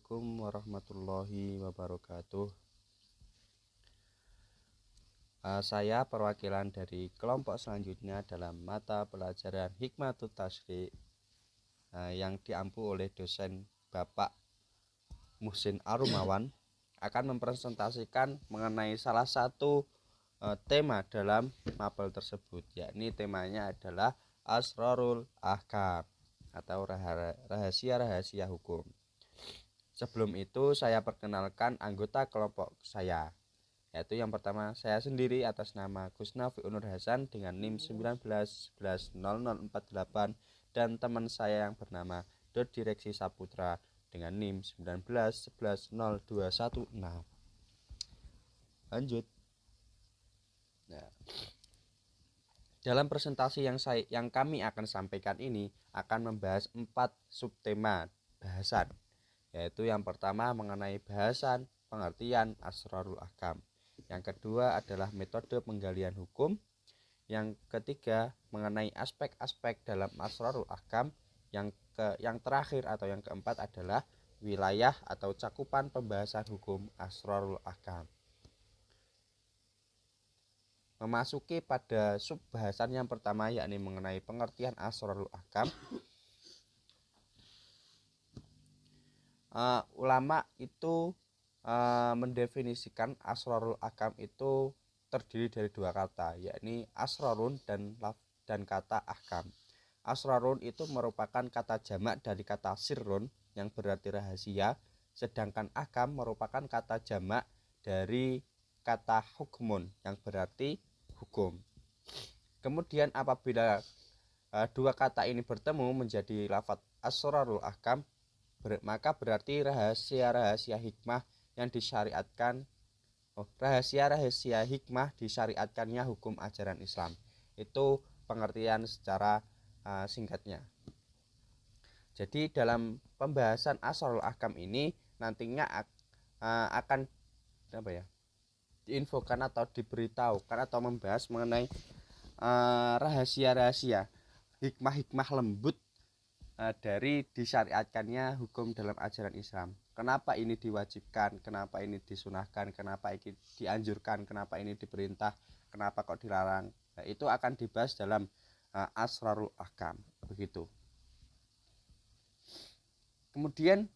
Assalamualaikum warahmatullahi wabarakatuh. Saya perwakilan dari kelompok selanjutnya dalam mata pelajaran Hikmatut Tasyri' yang diampu oleh dosen Bapak Muhsin Arumawan akan mempresentasikan mengenai salah satu tema dalam mapel tersebut, yakni temanya adalah Asrarul Ahkam atau rahasia-rahasia hukum. Sebelum itu saya perkenalkan anggota kelompok saya, yaitu yang pertama saya sendiri atas nama Gusnafi Unur Hasan dengan NIM 19110048 dan teman saya yang bernama Dot Direksi Saputra dengan NIM 19110216. Lanjut. Nah, dalam presentasi yang kami akan sampaikan ini akan membahas 4 subtema bahasan, yaitu yang pertama mengenai bahasan pengertian Asrarul Ahkam, yang kedua adalah metode penggalian hukum, yang ketiga mengenai aspek-aspek dalam Asrarul Ahkam, yang terakhir atau yang keempat adalah wilayah atau cakupan pembahasan hukum Asrarul Ahkam. Memasuki pada subbahasan yang pertama, yakni mengenai pengertian Asrarul Ahkam. Ulama itu mendefinisikan Asrarul Ahkam itu terdiri dari 2 kata, yakni asrarun dan kata ahkam. Asrarun itu merupakan kata jamak dari kata sirrun yang berarti rahasia, sedangkan ahkam merupakan kata jamak dari kata hukmun yang berarti hukum. Kemudian apabila 2 kata ini bertemu menjadi lafadz Asrarul Ahkam, maka berarti rahasia-rahasia hikmah yang disyariatkan, rahasia-rahasia hikmah disyariatkannya hukum ajaran Islam. Itu pengertian secara singkatnya. Jadi dalam pembahasan Asrarul Ahkam ini nantinya akan diinfokan atau diberitahukan atau membahas mengenai rahasia-rahasia hikmah-hikmah lembut dari disyariatkannya hukum dalam ajaran Islam. Kenapa ini diwajibkan, kenapa ini disunahkan, kenapa ini dianjurkan, kenapa ini diperintah, kenapa kok dilarang. Nah, itu akan dibahas dalam Asrarul Ahkam, begitu. Kemudian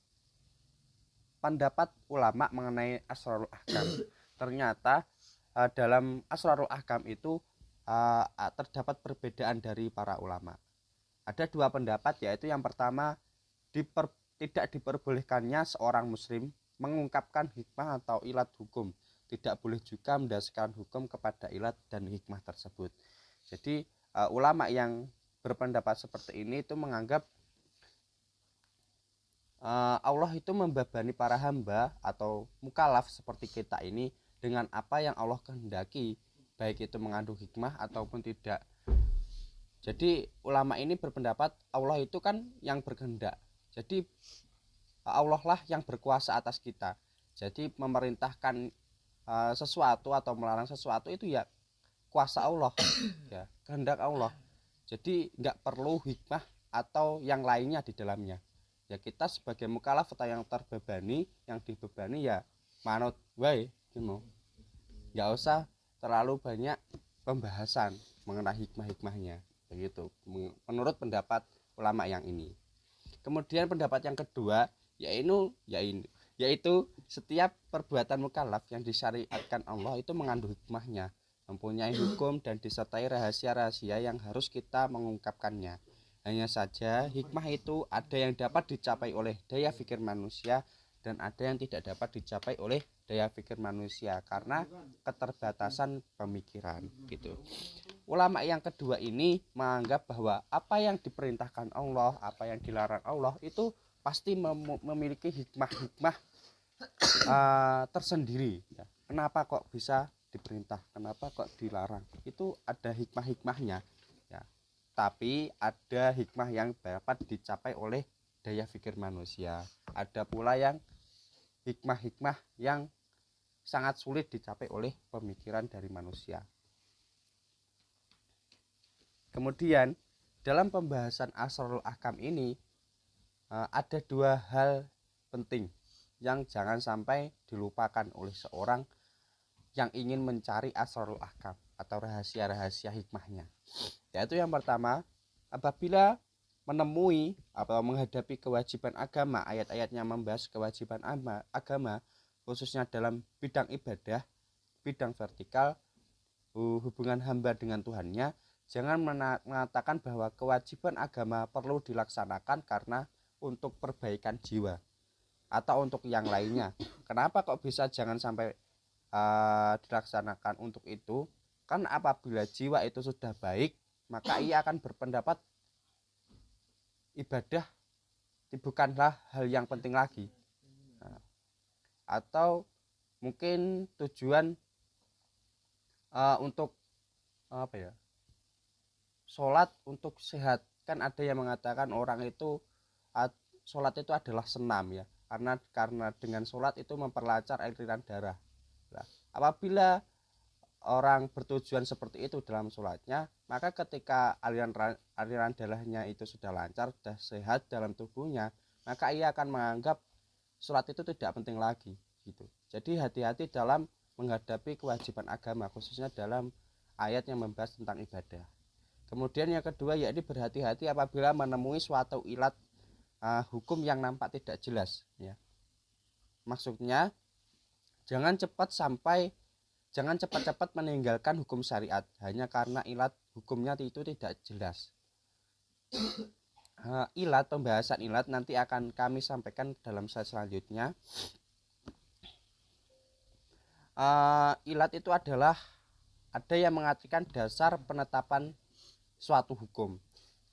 pendapat ulama mengenai Asrarul Ahkam. Ternyata dalam Asrarul Ahkam itu terdapat perbedaan dari para ulama. Ada 2 pendapat, yaitu yang pertama tidak diperbolehkannya seorang muslim mengungkapkan hikmah atau ilat hukum, tidak boleh juga mendasarkan hukum kepada ilat dan hikmah tersebut. Jadi ulama yang berpendapat seperti ini itu menganggap Allah itu membebani para hamba atau mukallaf seperti kita ini dengan apa yang Allah kehendaki, baik itu mengandung hikmah ataupun tidak. Jadi ulama ini berpendapat Allah itu kan yang berkehendak. Jadi Allah lah yang berkuasa atas kita. Jadi memerintahkan sesuatu atau melarang sesuatu itu ya kuasa Allah, ya kehendak Allah. Jadi nggak perlu hikmah atau yang lainnya di dalamnya. Ya kita sebagai mukallaf atau yang terbebani, yang dibebani ya manut wae gitu. Nggak usah terlalu banyak pembahasan mengenai hikmah-hikmahnya, begitu menurut pendapat ulama yang ini. Kemudian pendapat yang kedua yaitu setiap perbuatan mukallaf yang disyariatkan Allah itu mengandung hikmahnya, mempunyai hukum dan disertai rahasia-rahasia yang harus kita mengungkapkannya. Hanya saja hikmah itu ada yang dapat dicapai oleh daya pikir manusia dan ada yang tidak dapat dicapai oleh daya pikir manusia karena keterbatasan pemikiran gitu. Ulama yang kedua ini menganggap bahwa apa yang diperintahkan Allah, apa yang dilarang Allah itu pasti memiliki hikmah-hikmah tersendiri. Kenapa kok bisa diperintah, kenapa kok dilarang, itu ada hikmah-hikmahnya ya. Tapi ada hikmah yang dapat dicapai oleh daya pikir manusia, ada pula yang hikmah-hikmah yang sangat sulit dicapai oleh pemikiran dari manusia. Kemudian dalam pembahasan Asrarul Ahkam ini ada 2 hal penting yang jangan sampai dilupakan oleh seorang yang ingin mencari asrarul ahkam atau rahasia-rahasia hikmahnya. Yaitu yang pertama, apabila menemui atau menghadapi kewajiban agama, ayat-ayatnya membahas kewajiban agama khususnya dalam bidang ibadah, bidang vertikal, hubungan hamba dengan Tuhannya, jangan mengatakan bahwa kewajiban agama perlu dilaksanakan karena untuk perbaikan jiwa atau untuk yang lainnya. Kenapa kok bisa jangan sampai dilaksanakan untuk itu? Kan apabila jiwa itu sudah baik, maka ia akan berpendapat ibadah bukanlah hal yang penting lagi. Atau mungkin tujuan untuk sholat untuk sehat. Kan ada yang mengatakan orang itu sholat itu adalah senam ya, karena dengan sholat itu memperlancar aliran darah. Nah, apabila orang bertujuan seperti itu dalam sholatnya, maka ketika aliran darahnya itu sudah lancar, sudah sehat dalam tubuhnya, maka ia akan menganggap sholat itu tidak penting lagi gitu. Jadi hati-hati dalam menghadapi kewajiban agama, khususnya dalam ayat yang membahas tentang ibadah. Kemudian yang kedua, yakni berhati-hati apabila menemui suatu ilat hukum yang nampak tidak jelas ya. Maksudnya jangan cepat-cepat meninggalkan hukum syariat hanya karena ilat hukumnya itu tidak jelas. Pembahasan ilat nanti akan kami sampaikan dalam slide selanjutnya. Ilat itu adalah, ada yang mengartikan dasar penetapan suatu hukum.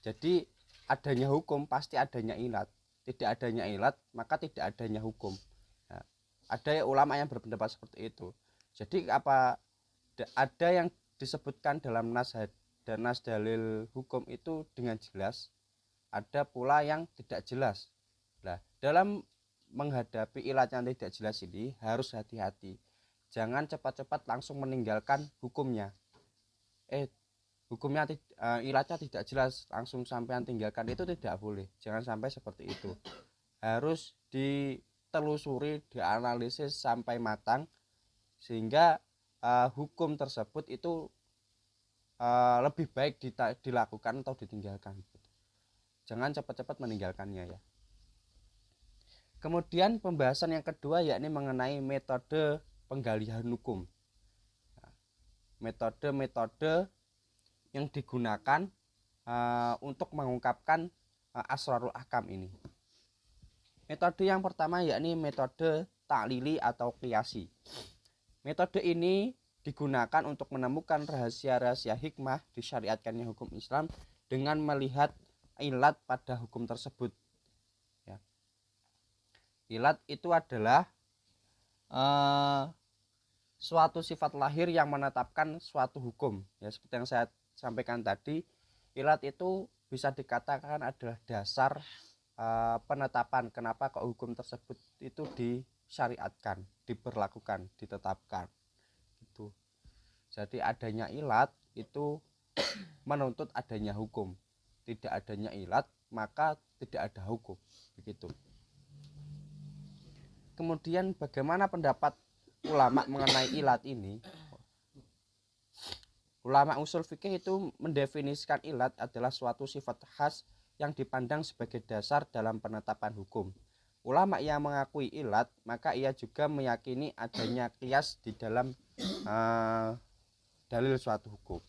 Jadi adanya hukum pasti adanya ilat, tidak adanya ilat maka tidak adanya hukum. Nah, ada ulama yang berpendapat seperti itu. Jadi ada yang disebutkan dalam nas dalil hukum itu dengan jelas, ada pula yang tidak jelas. Nah, dalam menghadapi ilat yang tidak jelas ini harus hati-hati. Jangan cepat-cepat langsung meninggalkan hukumnya. Ilatnya tidak jelas langsung sampai tinggalkan, itu tidak boleh. Jangan sampai seperti itu. Harus ditelusuri, dianalisis sampai matang sehingga hukum tersebut itu lebih baik dilakukan atau ditinggalkan. Jangan cepat-cepat meninggalkannya ya. Kemudian pembahasan yang kedua yakni mengenai metode penggalian hukum. Metode-metode yang digunakan untuk mengungkapkan asrarul ahkam ini. Metode yang pertama yakni metode ta'lili atau qiyasi. Metode ini digunakan untuk menemukan rahasia-rahasia hikmah disyariatkannya hukum Islam dengan melihat ilat pada hukum tersebut ya. Ilat itu adalah suatu sifat lahir yang menetapkan suatu hukum ya. Seperti yang saya sampaikan tadi, ilat itu bisa dikatakan adalah dasar penetapan kenapa kok hukum tersebut itu disyariatkan, diberlakukan, ditetapkan gitu. Jadi adanya ilat itu menuntut adanya hukum. Tidak adanya ilat maka tidak ada hukum begitu. Kemudian bagaimana pendapat ulama mengenai ilat ini? Ulama usul fikih itu mendefinisikan ilat adalah suatu sifat khas yang dipandang sebagai dasar dalam penetapan hukum. Ulama yang mengakui ilat, maka ia juga meyakini adanya qiyas di dalam dalil suatu hukum.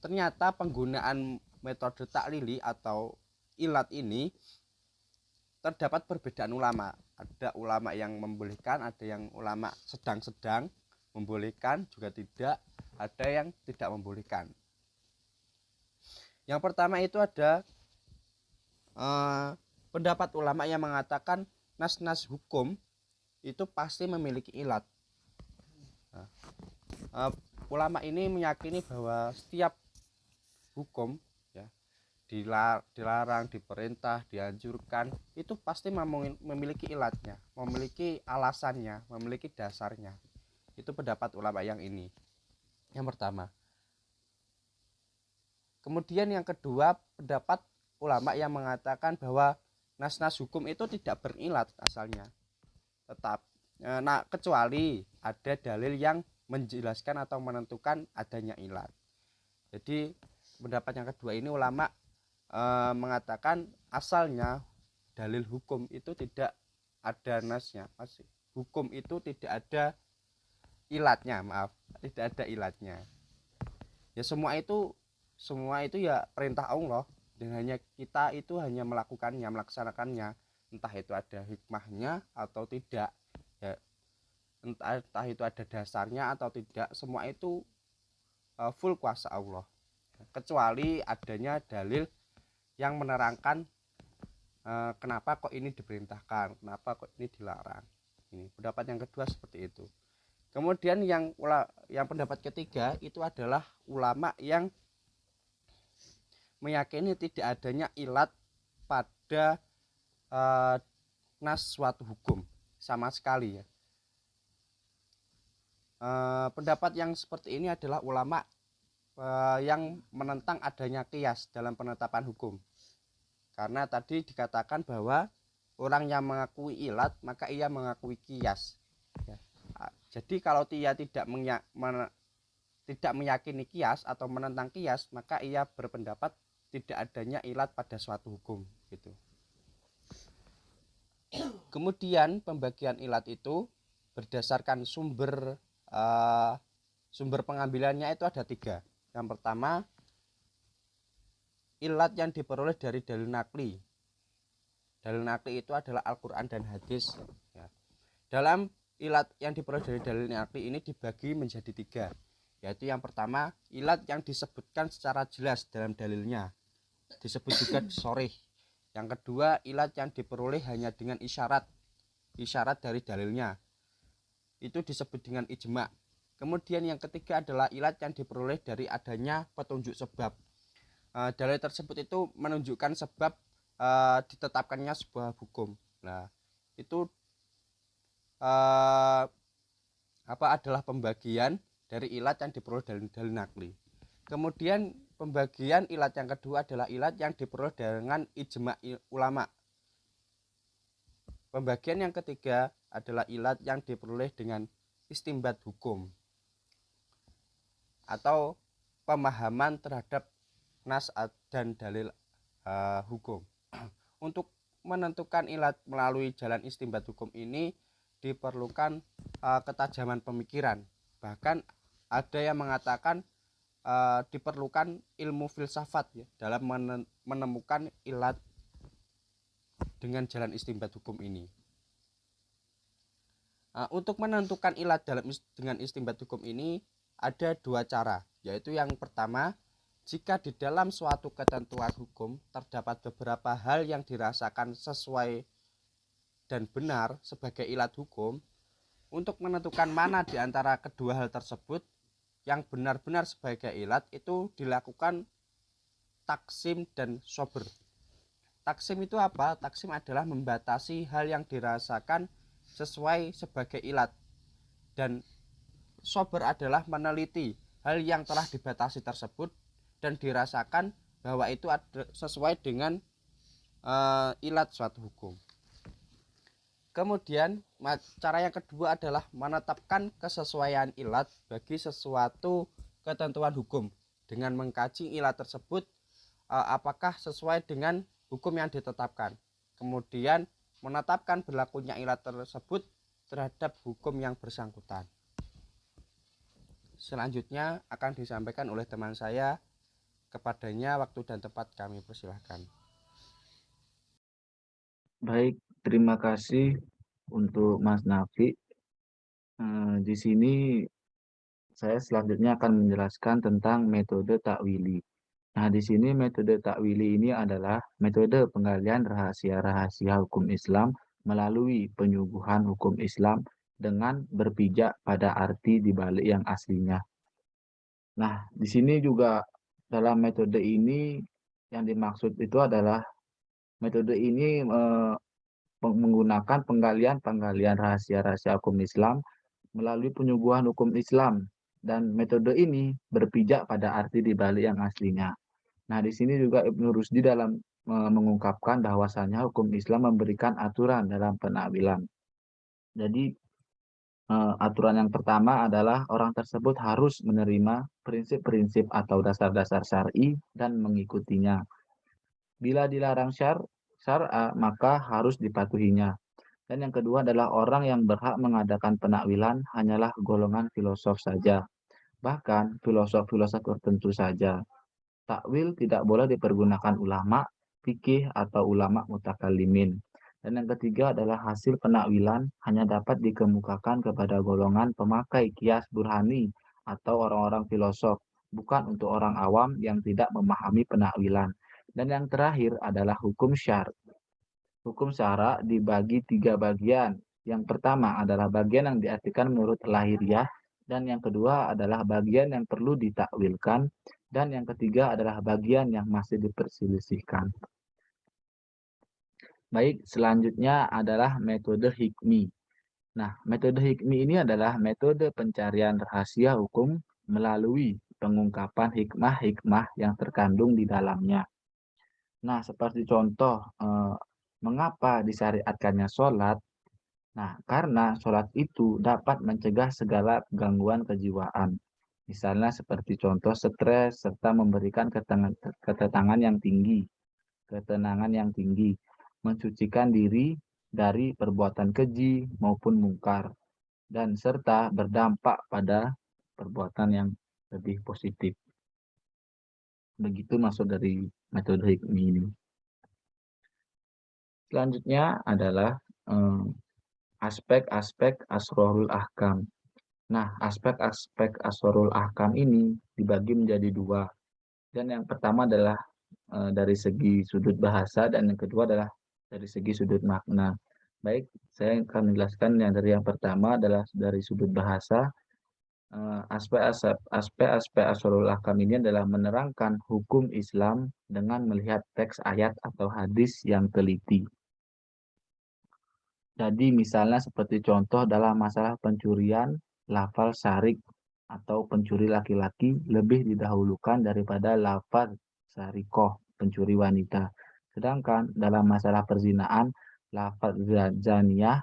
Ternyata penggunaan metode taklili atau ilat ini terdapat perbedaan ulama. Ada ulama yang membolehkan, ada yang ulama sedang-sedang membolehkan, juga tidak, ada yang tidak membolehkan. Yang pertama itu ada pendapat ulama yang mengatakan nas-nas hukum itu pasti memiliki ilat. Ulama ini meyakini bahwa setiap hukum ya, dilarang, diperintah, dianjurkan, itu pasti memiliki ilatnya, memiliki alasannya, memiliki dasarnya. Itu pendapat ulama yang ini, yang pertama. Kemudian yang kedua, pendapat ulama yang mengatakan bahwa nas-nas hukum itu tidak berilat asalnya. Tetap nah kecuali ada dalil yang menjelaskan atau menentukan adanya ilat. Jadi pendapat yang kedua ini ulama mengatakan asalnya dalil hukum itu tidak ada nasnya, masih hukum itu tidak ada ilatnya, maaf, tidak ada ilatnya. Ya semua itu ya perintah Allah, dan hanya kita itu hanya melakukannya, melaksanakannya, entah itu ada hikmahnya atau tidak ya, entah itu ada dasarnya atau tidak, semua itu full kuasa Allah, kecuali adanya dalil yang menerangkan kenapa kok ini diperintahkan, kenapa kok ini dilarang. Ini pendapat yang kedua seperti itu. Kemudian yang pendapat ketiga itu adalah ulama yang meyakini tidak adanya ilat pada nas suatu hukum sama sekali ya. Pendapat yang seperti ini adalah ulama yang menentang adanya qiyas dalam penetapan hukum. Karena tadi dikatakan bahwa orang yang mengakui ilat maka ia mengakui qiyas. Ya. Jadi kalau dia tidak meyakini qiyas atau menentang qiyas, maka ia berpendapat tidak adanya ilat pada suatu hukum gitu. Kemudian pembagian ilat itu berdasarkan sumber pengambilannya itu ada 3. Yang pertama, ilat yang diperoleh dari dalil nakli. Dalil nakli itu adalah Al-Quran dan hadis ya. Dalam ilat yang diperoleh dari dalil nakli ini dibagi menjadi 3, yaitu yang pertama ilat yang disebutkan secara jelas dalam dalilnya, disebut juga sharih. Yang kedua ilat yang diperoleh hanya dengan isyarat dari dalilnya, itu disebut dengan ijma. Kemudian yang ketiga adalah ilat yang diperoleh dari adanya petunjuk sebab. Dalil tersebut itu menunjukkan sebab ditetapkannya sebuah hukum. Nah, itu adalah pembagian dari ilat yang diperoleh dari dalil nakli. Kemudian pembagian ilat yang kedua adalah ilat yang diperoleh dengan ijma ulama. Pembagian yang ketiga adalah ilat yang diperoleh dengan istimbat hukum atau pemahaman terhadap nas dan dalil hukum. Untuk menentukan ilat melalui jalan istimbat hukum ini diperlukan ketajaman pemikiran. Bahkan ada yang mengatakan diperlukan ilmu filsafat ya, dalam menemukan ilat dengan jalan istimbat hukum ini. Untuk menentukan ilat dengan istimbat hukum ini ada 2 cara, yaitu yang pertama, jika di dalam suatu ketentuan hukum terdapat beberapa hal yang dirasakan sesuai dan benar sebagai ilat hukum, untuk menentukan mana di antara kedua hal tersebut yang benar-benar sebagai ilat itu dilakukan taksim dan sober. Taksim itu apa? Taksim adalah membatasi hal yang dirasakan sesuai sebagai ilat, dan sober adalah meneliti hal yang telah dibatasi tersebut dan dirasakan bahwa itu sesuai dengan ilat suatu hukum. Kemudian cara yang kedua adalah menetapkan kesesuaian ilat bagi sesuatu ketentuan hukum dengan mengkaji ilat tersebut apakah sesuai dengan hukum yang ditetapkan. Kemudian menetapkan berlakunya ilat tersebut terhadap hukum yang bersangkutan. Selanjutnya akan disampaikan oleh teman saya, kepadanya waktu dan tempat kami persilahkan. Baik, terima kasih untuk Mas Nafi. Di sini saya selanjutnya akan menjelaskan tentang metode takwili. Nah, di sini metode takwili ini adalah metode penggalian rahasia-rahasia hukum Islam melalui penyuguhan hukum Islam dengan berpijak pada arti di balik yang aslinya. Nah, di sini juga dalam metode ini yang dimaksud itu adalah metode ini menggunakan penggalian rahasia-rahasia hukum Islam melalui penyuguhan hukum Islam, dan metode ini berpijak pada arti di balik yang aslinya. Nah, di sini juga Ibnu Rusdi dalam mengungkapkan bahwasanya hukum Islam memberikan aturan dalam penakwilan. Jadi, aturan yang pertama adalah orang tersebut harus menerima prinsip-prinsip atau dasar-dasar syar'i dan mengikutinya. Bila dilarang syar'a, maka harus dipatuhinya. Dan yang kedua adalah orang yang berhak mengadakan penakwilan hanyalah golongan filosof saja, bahkan filosof-filosof tertentu saja. Takwil tidak boleh dipergunakan ulama, fikih, atau ulama mutakallimin. Dan yang ketiga adalah hasil penakwilan hanya dapat dikemukakan kepada golongan pemakai kias burhani atau orang-orang filosof, bukan untuk orang awam yang tidak memahami penakwilan. Dan yang terakhir adalah hukum syar. Hukum syara dibagi 3 bagian. Yang pertama adalah bagian yang diartikan menurut lahiriah, dan yang kedua adalah bagian yang perlu ditakwilkan, dan yang ketiga adalah bagian yang masih diperselisihkan. Baik, selanjutnya adalah metode hikmi. Nah, metode hikmi ini adalah metode pencarian rahasia hukum melalui pengungkapan hikmah-hikmah yang terkandung di dalamnya. Nah, seperti contoh, mengapa disyariatkannya sholat? Nah, karena sholat itu dapat mencegah segala gangguan kejiwaan. Misalnya seperti contoh stres serta memberikan ketenangan yang tinggi, mencucikan diri dari perbuatan keji maupun mungkar, dan serta berdampak pada perbuatan yang lebih positif. Begitu maksud dari metode hikmi ini. Selanjutnya adalah aspek-aspek asrorul ahkam. Nah, aspek-aspek asrorul ahkam ini dibagi menjadi 2. Dan yang pertama adalah dari segi sudut bahasa, dan yang kedua adalah dari segi sudut makna. Baik, saya akan menjelaskan yang dari yang pertama adalah dari sudut bahasa. Aspek-aspek asrorul ahkam ini adalah menerangkan hukum Islam dengan melihat teks ayat atau hadis yang teliti. Jadi misalnya seperti contoh dalam masalah pencurian, lafal syarik atau pencuri laki-laki lebih didahulukan daripada lafal syarikoh, pencuri wanita. Sedangkan dalam masalah perzinaan, lafal zaniyah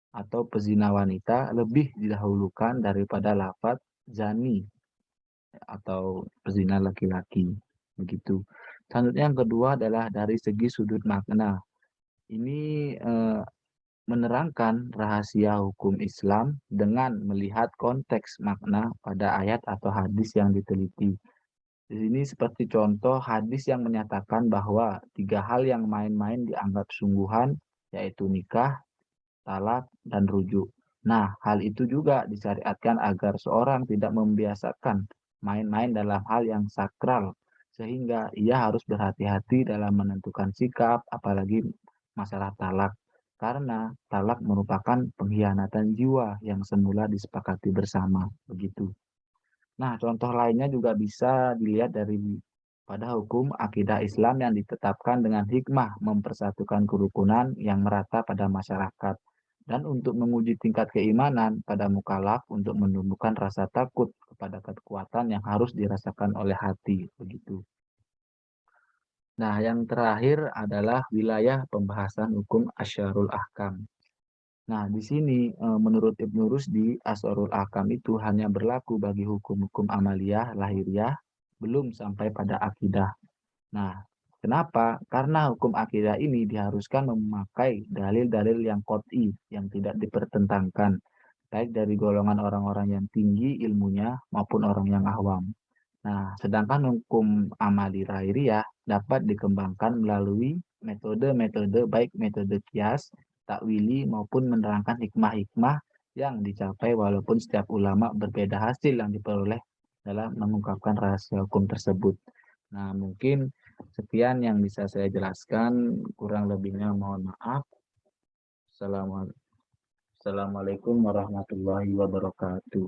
atau pezina wanita lebih didahulukan daripada lafal zani atau pezina laki-laki. Begitu. Selanjutnya yang kedua adalah dari segi sudut makna. Ini menerangkan rahasia hukum Islam dengan melihat konteks makna pada ayat atau hadis yang diteliti. Di sini seperti contoh hadis yang menyatakan bahwa 3 hal yang main-main dianggap sungguhan, yaitu nikah, talak, dan rujuk. Nah, hal itu juga disyariatkan agar seorang tidak membiasakan main-main dalam hal yang sakral, sehingga ia harus berhati-hati dalam menentukan sikap, apalagi masalah talak. Karena talak merupakan pengkhianatan jiwa yang semula disepakati bersama, begitu. Nah, contoh lainnya juga bisa dilihat dari pada hukum akidah Islam yang ditetapkan dengan hikmah mempersatukan kerukunan yang merata pada masyarakat, dan untuk menguji tingkat keimanan pada mukallaf untuk menumbuhkan rasa takut kepada kekuatan yang harus dirasakan oleh hati, begitu. Nah, yang terakhir adalah wilayah pembahasan hukum asyarul ahkam. Nah, di sini menurut Ibnu Rusdi, asyarul ahkam itu hanya berlaku bagi hukum-hukum amaliyah, lahiriah, belum sampai pada akidah. Nah, kenapa? Karena hukum akidah ini diharuskan memakai dalil-dalil yang qot'i, yang tidak dipertentangkan, baik dari golongan orang-orang yang tinggi ilmunya maupun orang yang awam. Nah, sedangkan hukum amali lahiriah dapat dikembangkan melalui metode-metode baik metode kias, takwili maupun menerangkan hikmah-hikmah yang dicapai walaupun setiap ulama berbeda hasil yang diperoleh dalam mengungkapkan rahasia hukum tersebut. Nah, mungkin sekian yang bisa saya jelaskan, kurang lebihnya mohon maaf. Assalamualaikum warahmatullahi wabarakatuh.